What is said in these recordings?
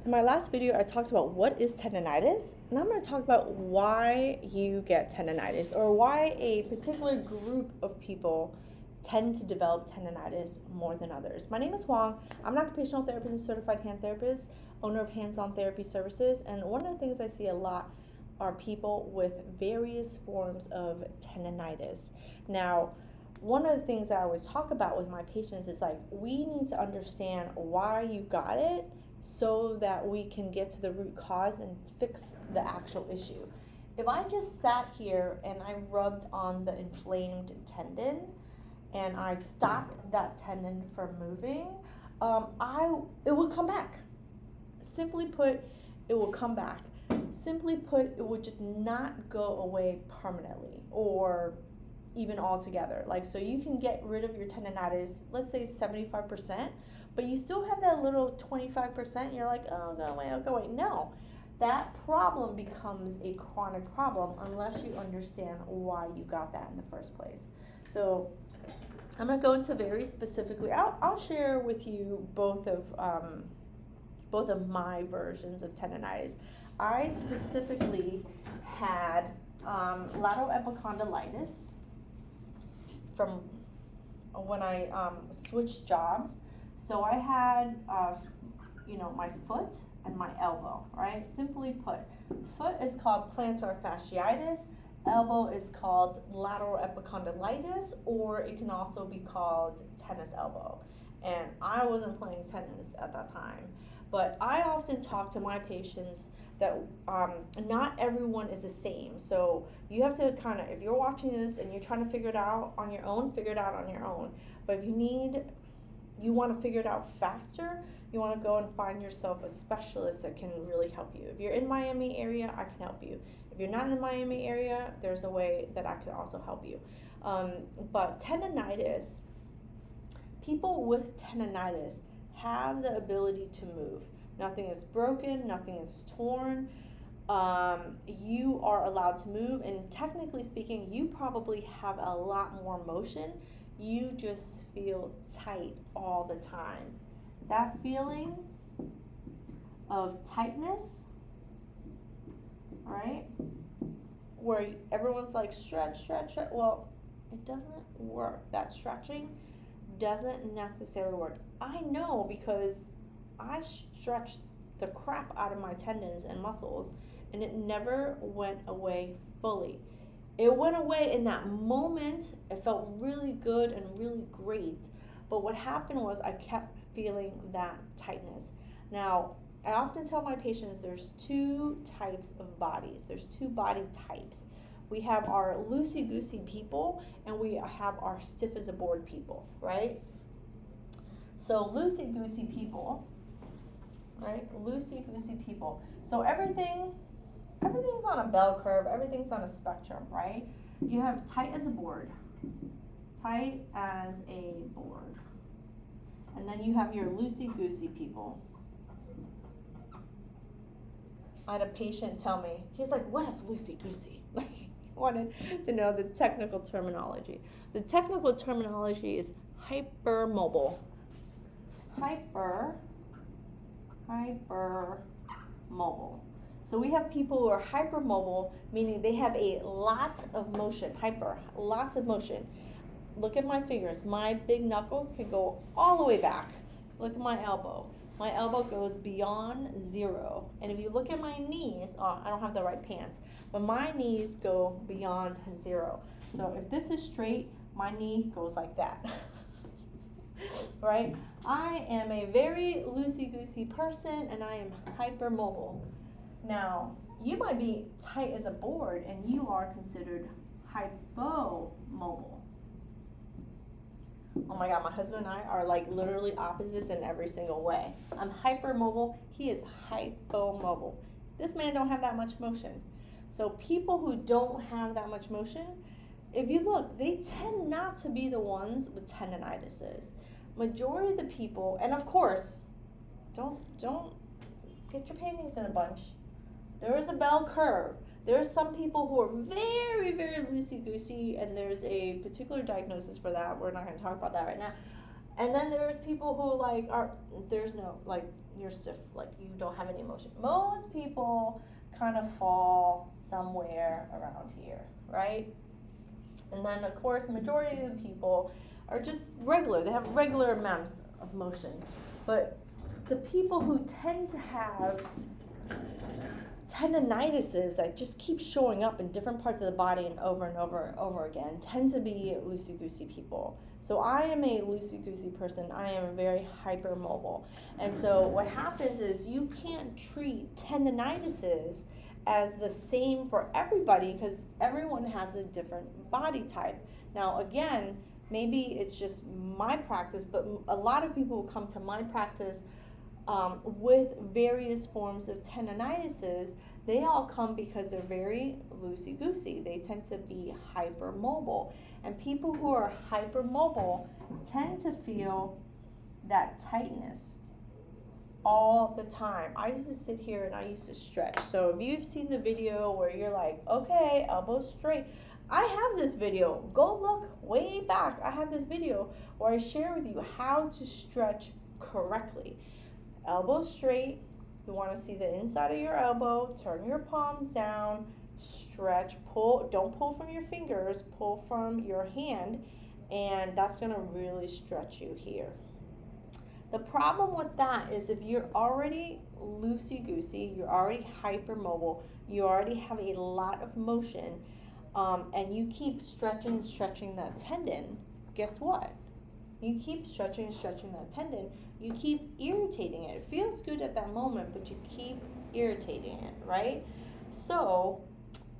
In my last video, I talked about what is tendinitis, and I'm going to talk about why you get tendinitis or why a particular group of people tend to develop tendinitis more than others. My name is Huang. I'm an occupational therapist and certified hand therapist, owner of Hands-On Therapy Services, and one of the things I see a lot are people with various forms of tendinitis. Now, one of the things I always talk about with my patients is like, we need to understand why you got it so that we can get to the root cause and fix the actual issue. If I just sat here and I rubbed on the inflamed tendon and I stopped that tendon from moving, it would come back. Simply put, it will come back. Simply put, it would just not go away permanently or even altogether. Like, so you can get rid of your tendinitis, let's say 75%, but you still have that little 25%. You're like, oh, go away, oh, go away. No, that problem becomes a chronic problem unless you understand why you got that in the first place. So I'm gonna go into very specifically, I'll share with you both of my versions of tendinitis. I specifically had lateral epicondylitis from when I switched jobs. So I had, my foot and my elbow, right? Simply put, foot is called plantar fasciitis, elbow is called lateral epicondylitis, or it can also be called tennis elbow. And I wasn't playing tennis at that time, but I often talk to my patients that not everyone is the same. So you have to kind of, if you're watching this and you're trying to figure it out on your own, figure it out on your own. But if you want to figure it out faster, you want to go and find yourself a specialist that can really help you. If you're in Miami area, I can help you. If you're not in the Miami area, there's a way that I can also help you. But tendinitis, people with tendinitis have the ability to move. Nothing is broken, nothing is torn. You are allowed to move, and technically speaking, you probably have a lot more motion. You just feel tight all the time. That feeling of tightness, right? Where everyone's like, stretch, stretch, stretch. Well, it doesn't work. That stretching doesn't necessarily work. I know because I stretched the crap out of my tendons and muscles, and it never went away fully. It went away in that moment. It felt really good and really great. But what happened was I kept feeling that tightness. Now, I often tell my patients there's two types of bodies. There's two body types. We have our loosey-goosey people and we have our stiff as a board people, right? So loosey-goosey people, right? Loosey-goosey people. So everything's on a bell curve, everything's on a spectrum, right? You have tight as a board. Tight as a board. And then you have your loosey-goosey people. I had a patient tell me, he's like, what is loosey-goosey? Like, he wanted to know the technical terminology. The technical terminology is hypermobile. Hypermobile. So we have people who are hypermobile, meaning they have a lot of motion, lots of motion. Look at my fingers. My big knuckles can go all the way back. Look at my elbow. My elbow goes beyond 0. And if you look at my knees, I don't have the right pants, but my knees go beyond 0. So if this is straight, my knee goes like that. Right? I am a very loosey-goosey person, and I am hypermobile. Now, you might be tight as a board, and you are considered hypomobile. Oh my God, my husband and I are like literally opposites in every single way. I'm hypermobile, he is hypomobile. This man don't have that much motion. So people who don't have that much motion, if you look, they tend not to be the ones with tendinitis. Majority of the people, and of course, don't get your panties in a bunch. There is a bell curve. There are some people who are very, very loosey-goosey, and there's a particular diagnosis for that. We're not going to talk about that right now. And then there's people who there's no, you're stiff, like you don't have any motion. Most people kind of fall somewhere around here, right? And then of course, majority of the people are just regular. They have regular amounts of motion. But the people who tend to have tendinitises that just keep showing up in different parts of the body and over and over again tend to be loosey-goosey people. So I am a loosey-goosey person. I am very hypermobile. And so what happens is you can't treat tendinitises as the same for everybody because everyone has a different body type. Now again, maybe it's just my practice, but a lot of people who come to my practice with various forms of tendinitises, they all come because they're very loosey-goosey. They tend to be hypermobile. And people who are hypermobile tend to feel that tightness all the time. I used to sit here and I used to stretch. So if you've seen the video where you're like, okay, elbows straight, I have this video. Go look way back. I have this video where I share with you how to stretch correctly. Elbows straight. You want to see the inside of your elbow. Turn your palms down. Stretch. Pull. Don't pull from your fingers. Pull from your hand. And that's going to really stretch you here. The problem with that is if you're already loosey-goosey, you're already hypermobile, you already have a lot of motion, and you keep stretching that tendon, guess what? You keep stretching that tendon, you keep irritating it. It feels good at that moment, but you keep irritating it, right? So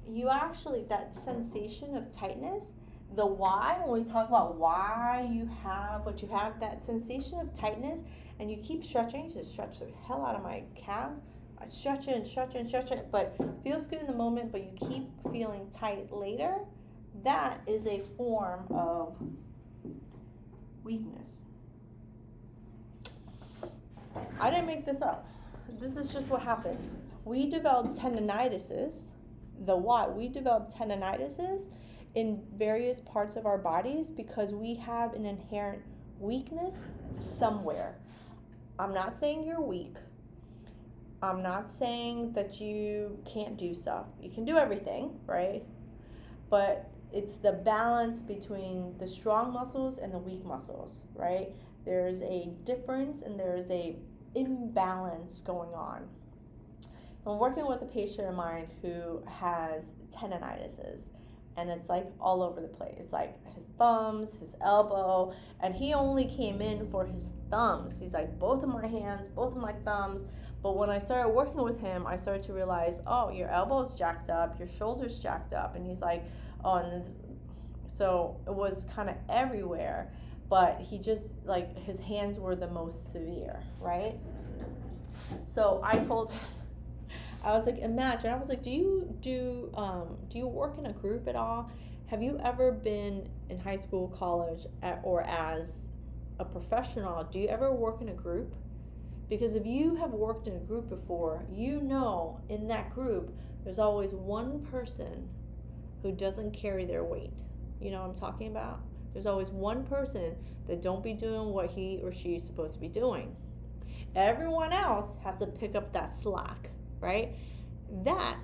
you actually, that sensation of tightness, the why, when we talk about why you have what you have, that sensation of tightness, and you keep stretching, just stretch the hell out of my calves. I stretch it, but feels good in the moment, but you keep feeling tight later. That is a form of weakness. I didn't make this up. This is just what happens. We develop tendinitises. The why? We develop tendinitises in various parts of our bodies because we have an inherent weakness somewhere. I'm not saying you're weak. I'm not saying that you can't do stuff. You can do everything, right? But it's the balance between the strong muscles and the weak muscles, right? There's a difference and there's a imbalance going on. I'm working with a patient of mine who has tendinitises, and it's like all over the place. It's like his thumbs, his elbow, and he only came in for his thumbs. He's like, both of my hands, both of my thumbs. But when I started working with him, I started to realize, oh, your elbow's jacked up, your shoulder's jacked up. And he's like, oh, and this, so it was kind of everywhere. But he just, like, his hands were the most severe, right? So I told him, I was like, imagine, I was like, do you work in a group at all? Have you ever been in high school, college, or as a professional, do you ever work in a group? Because if you have worked in a group before, you know in that group, there's always one person who doesn't carry their weight. You know what I'm talking about? There's always one person that don't be doing what he or she is supposed to be doing. Everyone else has to pick up that slack, right? That,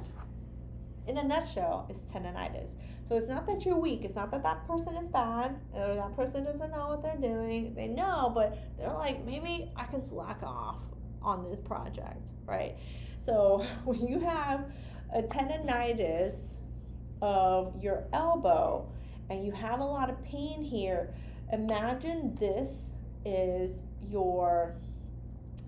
in a nutshell, is tendinitis. So it's not that you're weak. It's not that that person is bad or that person doesn't know what they're doing. They know, but they're like, maybe I can slack off on this project, right? So when you have a tendinitis of your elbow and you have a lot of pain here, imagine this is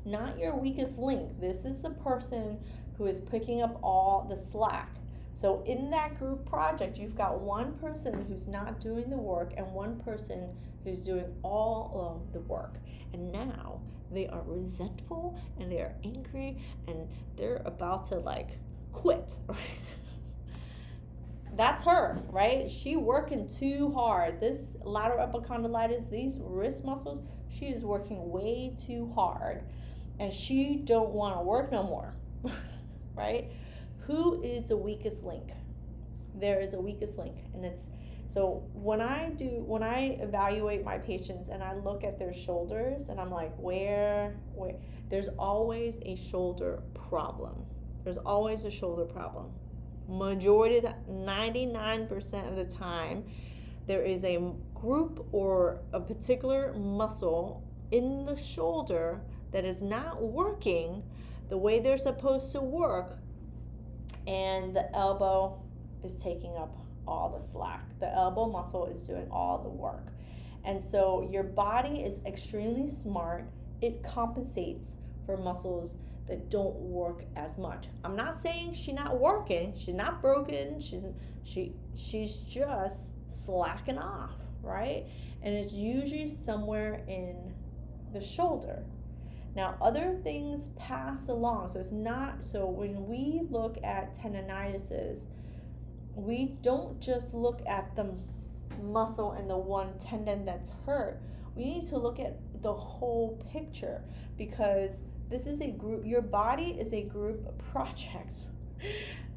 not your weakest link. This is the person who is picking up all the slack. So in that group project, you've got one person who's not doing the work and one person who's doing all of the work. And now they are resentful and they are angry and they're about to quit. That's her, right? She working too hard. This lateral epicondylitis, these wrist muscles, she is working way too hard. And she don't want to work no more, right? Who is the weakest link? There is a weakest link, and it's So when I evaluate my patients and I look at their shoulders and I'm like, where, there's always a shoulder problem. There's always a shoulder problem. Majority of the, 99% of the time, there is a group or a particular muscle in the shoulder that is not working the way they're supposed to work, and the elbow is taking up all the slack. The elbow muscle is doing all the work. And so your body is extremely smart. It compensates for muscles that don't work as much. I'm not saying she's not working, she's not broken, she's just slacking off, right? And it's usually somewhere in the shoulder. Now, other things pass along. So it's not, so when we look at tendinitises, we don't just look at the muscle and the one tendon that's hurt. We need to look at the whole picture, because this is a group, your body is a group project.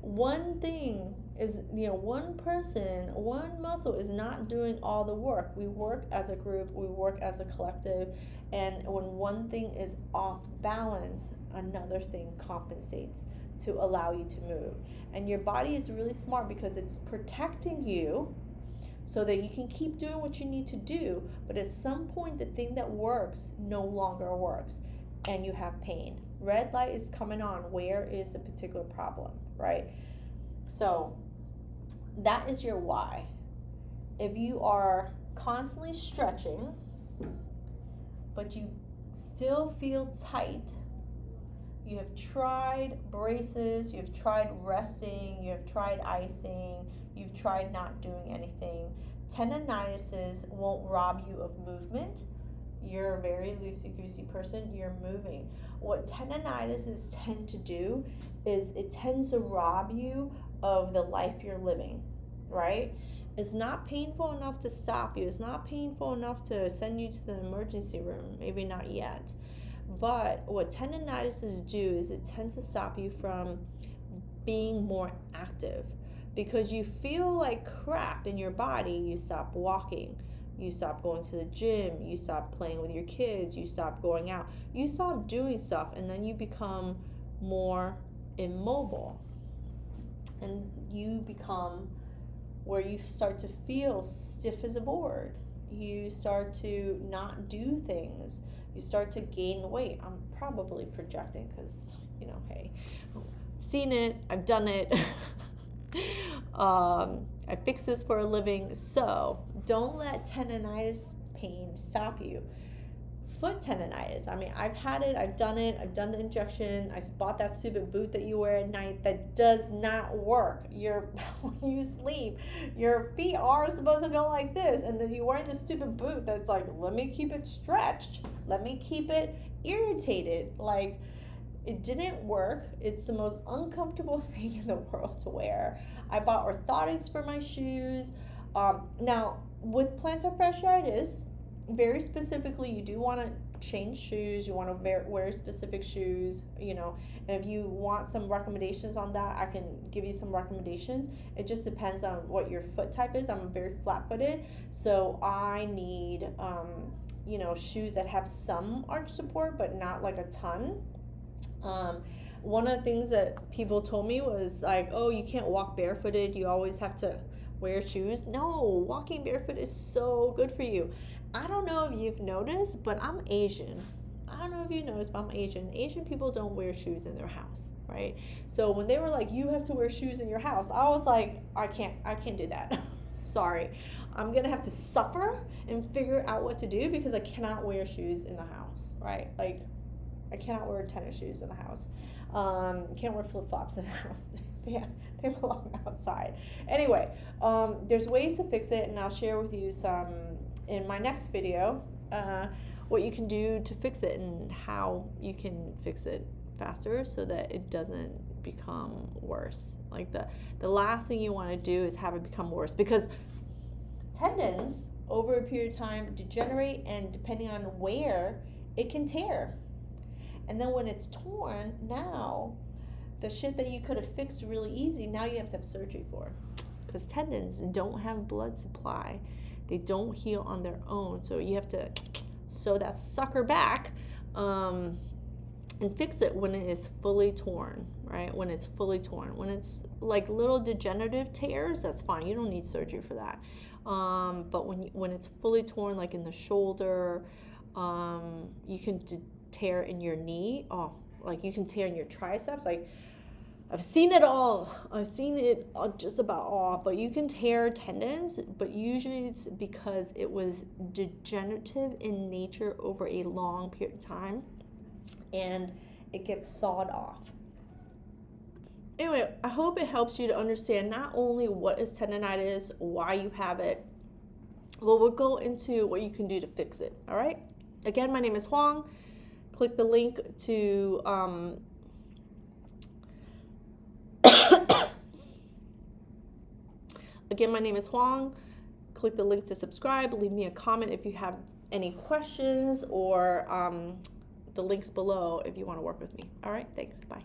One thing is, one person, one muscle is not doing all the work. We work as a group, we work as a collective, and when one thing is off balance, another thing compensates to allow you to move. And your body is really smart because it's protecting you so that you can keep doing what you need to do, but at some point the thing that works no longer works and you have pain. Red light is coming on. Where is the particular problem, right? So that is your why. If you are constantly stretching, but you still feel tight, you have tried braces, you have tried resting, you have tried icing, you've tried not doing anything, tendinitises won't rob you of movement. You're a very loosey-goosey person, you're moving. What tendinitises tend to do is it tends to rob you of the life you're living, right? It's not painful enough to stop you. It's not painful enough to send you to the emergency room, maybe not yet. But what tendinitises do is it tends to stop you from being more active. Because you feel like crap in your body, you stop walking. You stop going to the gym, you stop playing with your kids, you stop going out, you stop doing stuff, and then you become more immobile. And you become where you start to feel stiff as a board. You start to not do things. You start to gain weight. I'm probably projecting because, hey, I've seen it, I've done it. I fix this for a living. So don't let tendinitis pain stop you. Foot tendinitis, I've had it, I've done the injection, I bought that stupid boot that you wear at night that does not work. When you sleep, your feet are supposed to go like this, and then you're wearing this stupid boot that's like, let me keep it stretched, let me keep it irritated. Like, it didn't work. It's the most uncomfortable thing in the world to wear. I bought orthotics for my shoes. Now, with plantar fasciitis, very specifically, you do want to change shoes. You want to wear specific shoes, and if you want some recommendations on that, I can give you some recommendations. It just depends on what your foot type is. I'm very flat-footed, so I need, shoes that have some arch support, but not like a ton. One of the things that people told me was like, oh, you can't walk barefooted, you always have to wear shoes. No, walking barefoot is so good for you. I don't know if you've noticed, but I'm Asian. I don't know if you noticed, but I'm Asian. Asian people don't wear shoes in their house, right? So when they were like, you have to wear shoes in your house, I was like, I can't do that. Sorry. I'm gonna have to suffer and figure out what to do because I cannot wear shoes in the house, right? Like, I cannot wear tennis shoes in the house. Can't wear flip-flops in the house. They belong outside. Anyway, there's ways to fix it, and I'll share with you some in my next video, what you can do to fix it and how you can fix it faster so that it doesn't become worse. Like the last thing you want to do is have it become worse, because tendons over a period of time degenerate, and depending on where, it can tear. And then when it's torn, now the shit that you could have fixed really easy, now you have to have surgery for. because tendons don't have blood supply. They don't heal on their own. So you have to sew that sucker back and fix it when it is fully torn, right? When it's fully torn. When it's like little degenerative tears, that's fine. You don't need surgery for that. But when it's fully torn, like in the shoulder, you can tear in your knee. Oh, like you can tear in your triceps. Like I've seen it all. I've seen it just about all. But you can tear tendons, but usually it's because it was degenerative in nature over a long period of time, and it gets sawed off. Anyway, I hope it helps you to understand not only what is tendinitis, why you have it, but we'll go into what you can do to fix it, all right? Again, my name is Huang. Click the link to again, my name is Huang. Click the link to subscribe. Leave me a comment if you have any questions, or the links below if you want to work with me. All right, thanks. Bye.